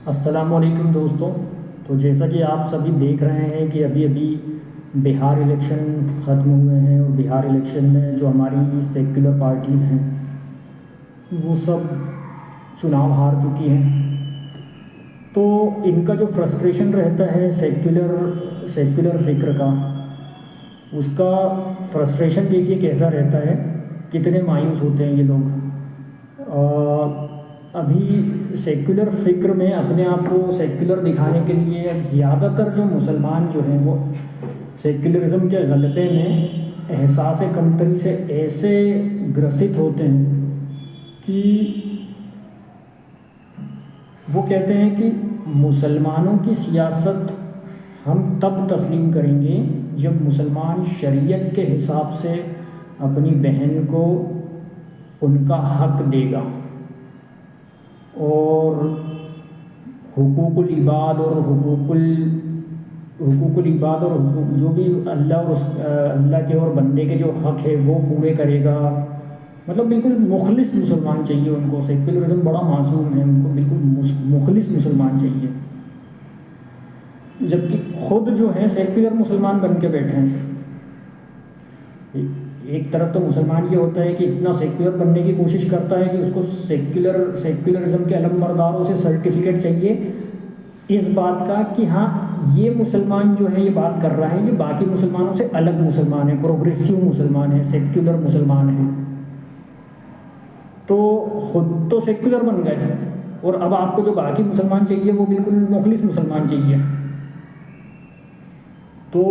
السلام علیکم دوستوں. تو جیسا کہ آپ سبھی دیکھ رہے ہیں کہ ابھی بہار الیکشن ختم ہوئے ہیں، اور بہار الیکشن میں جو ہماری سیکولر پارٹیز ہیں وہ سب چناؤ ہار چکی ہیں. تو ان کا جو فرسٹریشن رہتا ہے سیکولر فکر کا، اس کا فرسٹریشن دیکھیے کیسا رہتا ہے، کتنے مایوس ہوتے ہیں یہ لوگ. ابھی سیکولر فکر میں اپنے آپ کو سیکولر دکھانے کے لیے زیادہ تر جو مسلمان جو ہیں وہ سیکولرزم کے غلبے میں احساس کمتری سے ایسے گرست ہوتے ہیں کہ وہ کہتے ہیں کہ مسلمانوں کی سیاست ہم تب تسلیم کریں گے جب مسلمان شریعت کے حساب سے اپنی بہن کو ان کا حق دے گا، اور حقوق العباد اور جو بھی اللہ کے اور بندے کے جو حق ہے وہ پورے کرے گا. مطلب بالکل مخلص مسلمان چاہیے ان کو. سیکولرزم بڑا معصوم ہے، ان کو بالکل مخلص مسلمان چاہیے، جبکہ خود جو ہے سیکولر مسلمان بن کے بیٹھے ہیں. ایک طرف تو مسلمان یہ ہوتا ہے کہ اتنا سیکولر بننے کی کوشش کرتا ہے کہ اس کو سیکولرزم کے علم برداروں سے سرٹیفکیٹ چاہیے اس بات کا کہ ہاں یہ مسلمان جو ہے یہ بات کر رہا ہے، یہ باقی مسلمانوں سے الگ مسلمان ہے، پروگریسو مسلمان ہے، سیکولر مسلمان ہے. تو خود تو سیکولر بن گئے ہیں، اور اب آپ کو جو باقی مسلمان چاہیے وہ بالکل مخلص مسلمان چاہیے. تو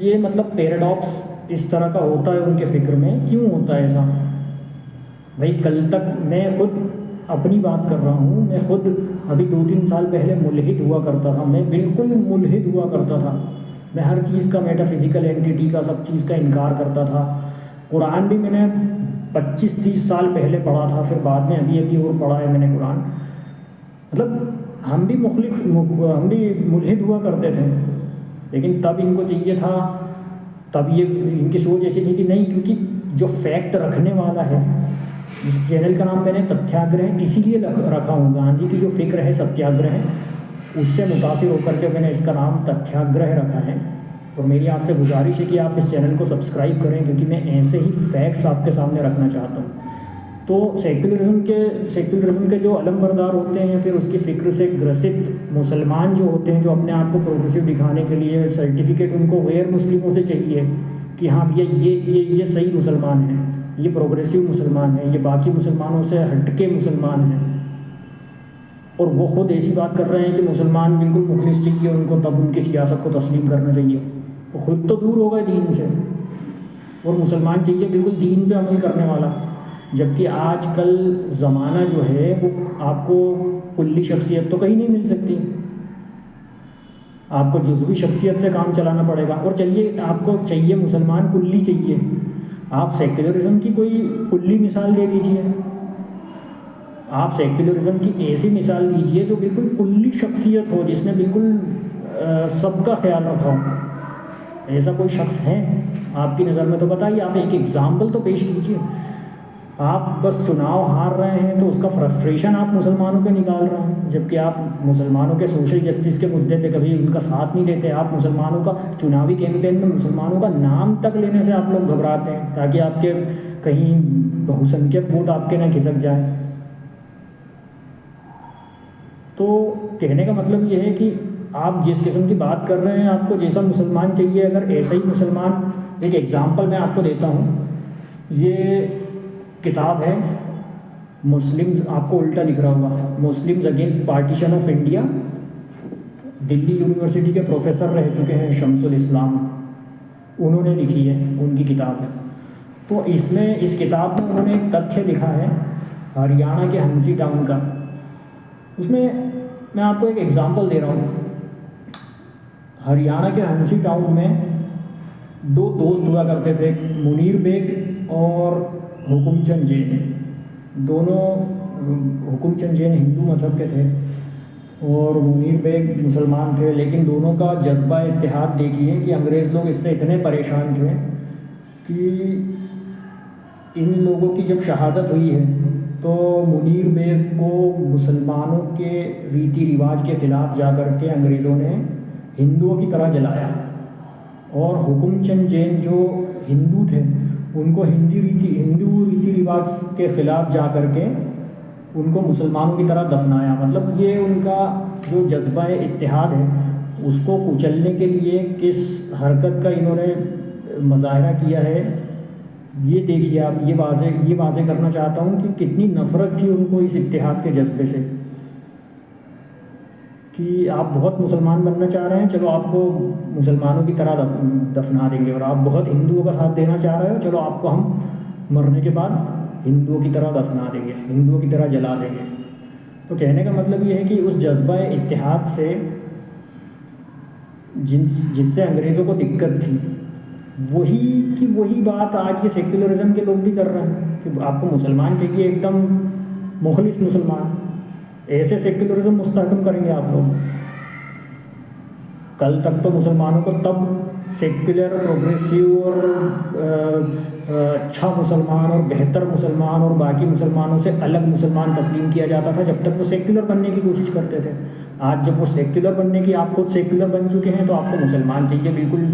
یہ مطلب پیراڈاکس اس طرح کا ہوتا ہے ان کے فکر میں. کیوں ہوتا ہے ایسا؟ بھائی کل تک میں خود اپنی بات کر رہا ہوں، میں خود ابھی 2-3 سال پہلے ملحد ہوا کرتا تھا. میں بالکل ملحد ہوا کرتا تھا. میں ہر چیز کا میٹا فزیکل اینٹیٹی کا سب چیز کا انکار کرتا تھا. قرآن بھی میں نے 25-30 سال پہلے پڑھا تھا، پھر بعد میں ابھی اور پڑھا ہے میں نے قرآن. مطلب ہم بھی ملحد ہوا کرتے تھے، لیکن تب ان کو چاہیے تھا، تب یہ ان کی سوچ ایسی تھی کہ نہیں، کیونکہ جو فیکٹ رکھنے والا ہے، اس چینل کا نام میں نے تتھیاگرہ اسی لیے رکھا ہوں، گاندھی کی جو فکر ہے ستیاگرہ ہے اس سے متاثر ہو کر کے میں نے اس کا نام تتھیاگرہ رکھا ہے. اور میری آپ سے گزارش ہے کہ آپ اس چینل کو سبسکرائب کریں، کیونکہ میں ایسے ہی فیکٹس آپ کے سامنے رکھنا چاہتا ہوں. تو سیکولرزم کے جو علم بردار ہوتے ہیں، پھر اس کی فکر سے گرست مسلمان جو ہوتے ہیں، جو اپنے آپ کو پروگریسو دکھانے کے لیے سرٹیفکیٹ ان کو غیر مسلموں سے چاہیے کہ ہاں یہ صحیح مسلمان ہیں، یہ پروگریسو مسلمان ہیں، یہ باقی مسلمانوں سے ہٹ کے مسلمان ہیں. اور وہ خود ایسی بات کر رہے ہیں کہ مسلمان بالکل مخلص چاہیے ان کو، تب ان کی سیاست کو تسلیم کرنا چاہیے. تو خود تو دور ہو گئے دین سے، اور مسلمان چاہیے بالکل دین پہ عمل کرنے والا. جبکہ آج کل زمانہ جو ہے وہ آپ کو کلی شخصیت تو کہیں نہیں مل سکتی، آپ کو جزوی شخصیت سے کام چلانا پڑے گا. اور چلیے آپ کو چاہیے مسلمان کلی چاہیے، آپ سیکولرزم کی کوئی کلی مثال دے دیجئے. آپ سیکولرزم کی ایسی مثال دیجئے جو بالکل کلی شخصیت ہو، جس نے بالکل سب کا خیال رکھا ہو. ایسا کوئی شخص ہے آپ کی نظر میں؟ تو بتائیے، آپ ایک ایگزامپل تو پیش کیجئے. آپ بس چناؤ ہار رہے ہیں تو اس کا فرسٹریشن آپ مسلمانوں پہ نکال رہے ہیں، جبکہ آپ مسلمانوں کے سوشل جسٹس کے مدعے پہ کبھی ان کا ساتھ نہیں دیتے. آپ مسلمانوں کا چناوی کیمپین میں مسلمانوں کا نام تک لینے سے آپ لوگ گھبراتے ہیں، تاکہ آپ کے کہیں بہو سنکھیت ووٹ آپ کے نہ کھسک جائیں. تو کہنے کا مطلب یہ ہے کہ آپ جس قسم کی بات کر رہے ہیں، آپ کو جیسا مسلمان چاہیے، اگر ایسا ہی مسلمان، ایک ایگزامپل میں آپ کو دیتا ہوں. یہ کتاب ہے مسلمز، آپ کو الٹا لکھ رہا ہوگا، Muslims against partition of India. Delhi university کے پروفیسر رہ چکے ہیں شمس الاسلام، انہوں نے لکھی ہے، ان کی کتاب ہے. تو اس کتاب میں انہوں نے ایک تتھیہ لکھا ہے ہریانہ کے ہنسی ٹاؤن کا. اس میں میں آپ کو ایک ایگزامپل دے رہا ہوں. ہریانہ کے ہنسی ٹاؤن میں 2 دوست ہوا کرتے تھے، منیر بیگ اور حکم چند جین. دونوں، حکم چند جین ہندو مذہب کے تھے اور منیر بیگ مسلمان تھے، لیکن دونوں کا جذبہ اتحاد دیکھیے کہ انگریز لوگ اس سے اتنے پریشان تھے کہ ان لوگوں کی جب شہادت ہوئی ہے تو منیر بیگ کو مسلمانوں کے ریتی رواج کے خلاف جا کر کے انگریزوں نے ہندوؤں کی طرح جلایا، اور حکم چند جین جو ہندو تھے ان کو ہندو ریتی رواج کے خلاف جا کر کے ان کو مسلمانوں کی طرح دفنایا۔ مطلب یہ ان کا جو جذبہ اتحاد ہے اس کو کچلنے کے لیے کس حرکت کا انہوں نے مظاہرہ کیا ہے، یہ دیکھیے آپ۔ یہ واضح کرنا چاہتا ہوں کہ کتنی نفرت تھی ان کو اس اتحاد کے جذبے سے، کہ آپ بہت مسلمان بننا چاہ رہے ہیں، چلو آپ کو مسلمانوں کی طرح دفنا دیں گے، اور آپ بہت ہندوؤں کا ساتھ دینا چاہ رہے ہو، چلو آپ کو ہم مرنے کے بعد ہندوؤں کی طرح دفنا دیں گے، ہندوؤں کی طرح جلا دیں گے۔ تو کہنے کا مطلب یہ ہے کہ اس جذبہ اتحاد سے جس سے انگریزوں کو دقت تھی، وہی بات آج یہ سیکولرزم کے لوگ بھی کر رہے ہیں، کہ آپ کو مسلمان چاہیے ایک دم مخلص مسلمان۔ ایسے سیکولرزم مستحکم کریں گے آپ لوگ؟ کل تک تو مسلمانوں کو تب سیکولر، پروگریسو اور اچھا مسلمان اور بہتر مسلمان اور باقی مسلمانوں سے الگ مسلمان تسلیم کیا جاتا تھا جب تک وہ سیکولر بننے کی کوشش کرتے تھے۔ آج جب وہ سیکولر بننے کی، آپ خود سیکولر بن چکے ہیں، تو آپ کو مسلمان چاہیے بالکل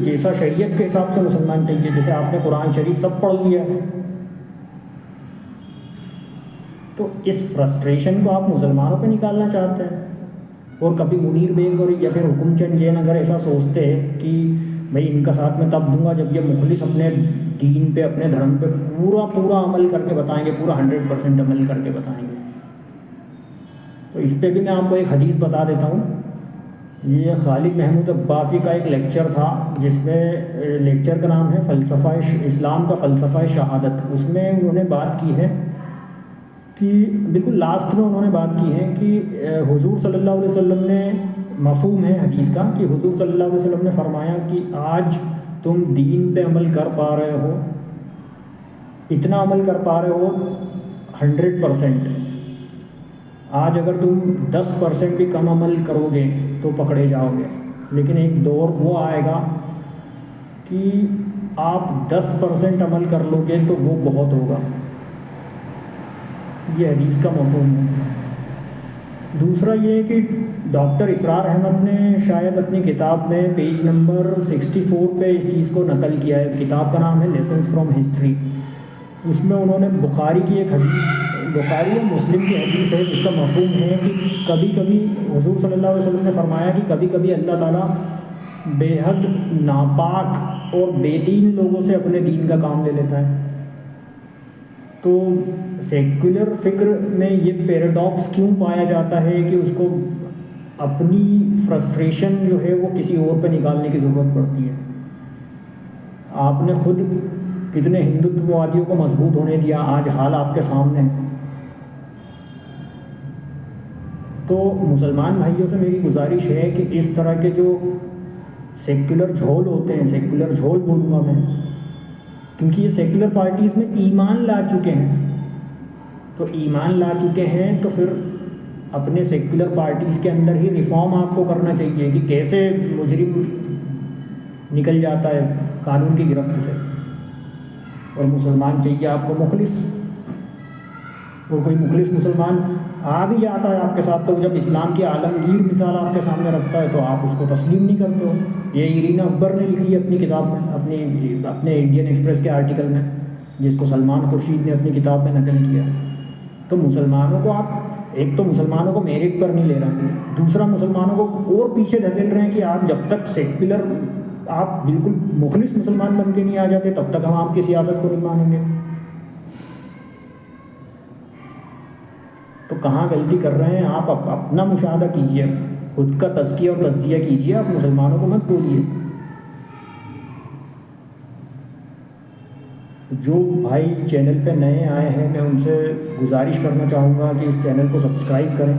جیسا شریعت کے حساب سے مسلمان چاہیے، جیسے آپ نے قرآن شریف سب پڑھ لیا ہے۔ تو اس فرسٹریشن کو آپ مسلمانوں پہ نکالنا چاہتے ہیں، اور کبھی منیر بیگ اور یا پھر حکم چند جین اگر ایسا سوچتے ہیں کہ بھائی ان کا ساتھ میں تب دوں گا جب یہ مخلص اپنے دین پہ، اپنے دھرم پہ پورا عمل کر کے بتائیں گے، پورا 100% عمل کر کے بتائیں گے۔ تو اس پہ بھی میں آپ کو ایک حدیث بتا دیتا ہوں۔ یہ خالد محمود عباسی کا ایک لیکچر تھا، جس میں لیکچر کا نام ہے فلسفہ اسلام کا فلسفہ شہادت۔ اس میں انہوں نے بات کی ہے کہ بالکل لاسٹ میں انہوں نے بات کی ہے کہ حضور صلی اللہ علیہ وسلم نے، مفہوم ہے حدیث کا کہ حضور صلی اللہ علیہ وسلم نے فرمایا کہ آج تم دین پہ عمل کر پا رہے ہو، اتنا عمل کر پا رہے ہو 100%۔ آج اگر تم 10% بھی کم عمل کرو گے تو پکڑے جاؤ گے، لیکن ایک دور وہ آئے گا کہ آپ 10% عمل کر لو گے تو وہ بہت ہوگا۔ یہ حدیث کا مفہوم ہے۔ دوسرا یہ ہے کہ ڈاکٹر اسرار احمد نے شاید اپنی کتاب میں پیج نمبر 64 پہ اس چیز کو نقل کیا ہے۔ کتاب کا نام ہے لیسنز فرام ہسٹری۔ اس میں انہوں نے بخاری کی ایک حدیث، بخاری اور مسلم کی حدیث ہے، جس کا مفہوم ہے کہ کبھی کبھی حضور صلی اللہ علیہ وسلم نے فرمایا کہ کبھی کبھی اللہ تعالیٰ بے حد ناپاک اور بے دین لوگوں سے اپنے دین کا کام لے لیتا ہے۔ تو سیکولر فکر میں یہ پیراڈاکس کیوں پایا جاتا ہے کہ اس کو اپنی فرسٹریشن جو ہے وہ کسی اور پہ نکالنے کی ضرورت پڑتی ہے۔ آپ نے خود کتنے ہندوتووادیوں کو مضبوط ہونے دیا، آج حال آپ کے سامنے ہے۔ تو مسلمان بھائیوں سے میری گزارش ہے کہ اس طرح کے جو سیکولر جھول ہوتے ہیں، سیکولر جھول بولوں گا میں، کیونکہ یہ سیکولر پارٹیز میں ایمان لا چکے ہیں، تو ایمان لا چکے ہیں تو پھر اپنے سیکولر پارٹیز کے اندر ہی ریفارم آپ کو کرنا چاہیے کہ کیسے مجرم نکل جاتا ہے قانون کی گرفت سے، اور مسلمان چاہیے آپ کو مخلص۔ اور کوئی مخلص مسلمان آ بھی جاتا ہے آپ کے ساتھ، تو جب اسلام کی عالمگیر مثال آپ کے سامنے رکھتا ہے تو آپ اس کو تسلیم نہیں کرتے ہو۔ یہ ارینا اکبر نے لکھی ہے اپنی کتاب میں، اپنے انڈین ایکسپریس کے آرٹیکل میں، جس کو سلمان خورشید نے اپنی کتاب میں نقل کیا۔ تو مسلمانوں کو آپ ایک تو مسلمانوں کو میرٹ پر نہیں لے رہے ہیں، دوسرا مسلمانوں کو اور پیچھے دھکیل رہے ہیں کہ آپ جب تک سیکولر، آپ بالکل مخلص مسلمان بن کے نہیں آ جاتے تب تک ہم آپ کی سیاست کو نہیں مانیں گے۔ تو کہاں غلطی کر رہے ہیں آپ؟ اپنا مشاہدہ کیجیے، خود کا تزکیہ اور تجزیہ کیجیے، آپ مسلمانوں کو مت بولیے۔ جو بھائی چینل پہ نئے آئے ہیں میں ان سے گزارش کرنا چاہوں گا کہ اس چینل کو سبسکرائب کریں